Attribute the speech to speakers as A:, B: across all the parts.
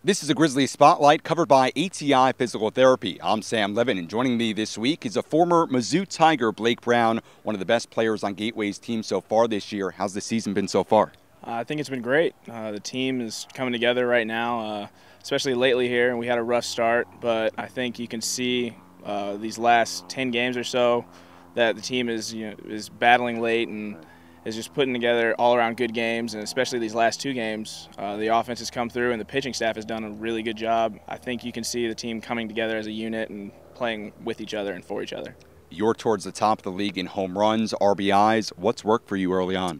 A: This is a Grizzlies Spotlight covered by ATI Physical Therapy. I'm Sam Levitt, and joining me this week is a former Mizzou Tiger, Blake Brown, one of the best players on Gateway's team so far this year. How's the season been so far?
B: I think it's been great. The team is coming together right now, especially lately here, and we had a rough start, but I think you can see these last 10 games or so that the team is battling late and is just putting together all-around good games, and especially these last two games, the offense has come through and the pitching staff has done a really good job. I think you can see the team coming together as a unit and playing with each other and for each other.
A: You're towards the top of the league in home runs, RBIs. What's worked for you early on?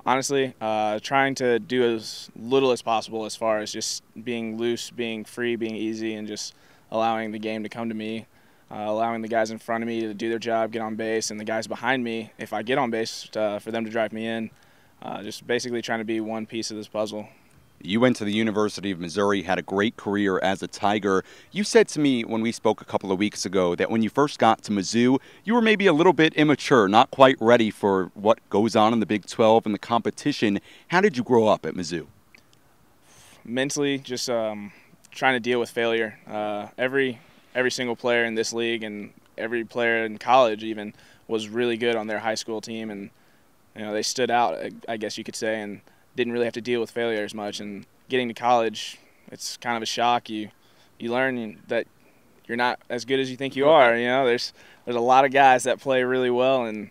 B: Honestly, trying to do as little as possible as far as just being loose, being free, being easy, and just allowing the game to come to me. Allowing the guys in front of me to do their job, get on base, and the guys behind me, if I get on base, for them to drive me in. Just basically trying to be one piece of this puzzle.
A: You went to the University of Missouri, had a great career as a Tiger. You said to me when we spoke a couple of weeks ago that when you first got to Mizzou, you were maybe a little bit immature, not quite ready for what goes on in the Big 12 and the competition. How did you grow up at Mizzou?
B: Mentally, just trying to deal with failure. Every single player in this league and every player in college even was really good on their high school team, and they stood out, I guess you could say, and didn't really have to deal with failure as much. And getting to college, it's kind of a shock. You learn that you're not as good as you think you are. There's a lot of guys that play really well, and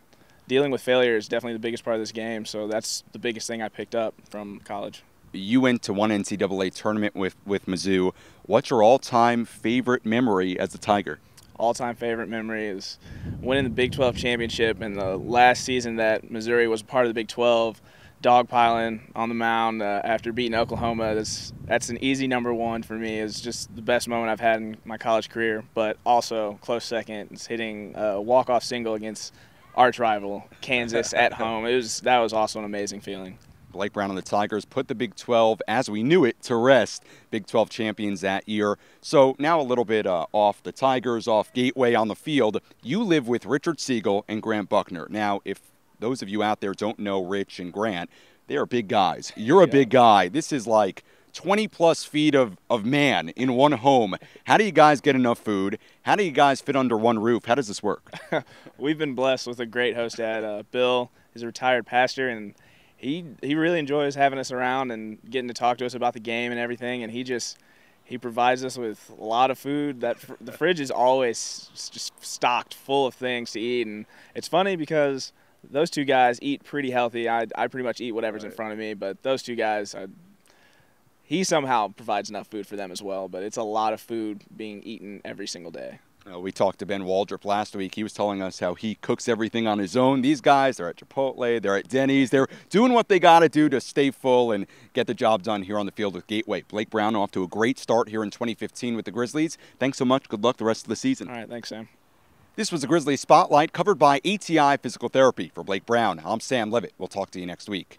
B: dealing with failure is definitely the biggest part of this game. So that's the biggest thing I picked up from college.
A: You went to one NCAA tournament with Mizzou. What's your all-time favorite memory as a Tiger?
B: All-time favorite memory is winning the Big 12 championship, and the last season that Missouri was part of the Big 12, dogpiling on the mound after beating Oklahoma. That's an easy number one for me. It's just the best moment I've had in my college career, but also close second is hitting a walk-off single against arch rival Kansas at home. That was also an amazing feeling.
A: Blake Brown and the Tigers put the Big 12, as we knew it, to rest. Big 12 champions that year. So now a little bit off the Tigers, off Gateway on the field. You live with Richard Siegel and Grant Buckner. Now, if those of you out there don't know Rich and Grant, they are big guys. You're a big guy. This is like 20-plus feet of man in one home. How do you guys get enough food? How do you guys fit under one roof? How does this work?
B: We've been blessed with a great host dad. Bill is a retired pastor, and he really enjoys having us around and getting to talk to us about the game and everything, and he provides us with a lot of food. The fridge is always just stocked full of things to eat, and it's funny because those two guys eat pretty healthy. I pretty much eat whatever's in front of me, but those two guys, he somehow provides enough food for them as well, but it's a lot of food being eaten every single day.
A: We talked to Ben Waldrop last week. He was telling us how he cooks everything on his own. These guys, they're at Chipotle, they're at Denny's. They're doing what they got to do to stay full and get the job done here on the field with Gateway. Blake Brown off to a great start here in 2015 with the Grizzlies. Thanks so much. Good luck the rest of the season.
B: All right, thanks, Sam.
A: This was a Grizzlies Spotlight covered by ATI Physical Therapy. For Blake Brown, I'm Sam Levitt. We'll talk to you next week.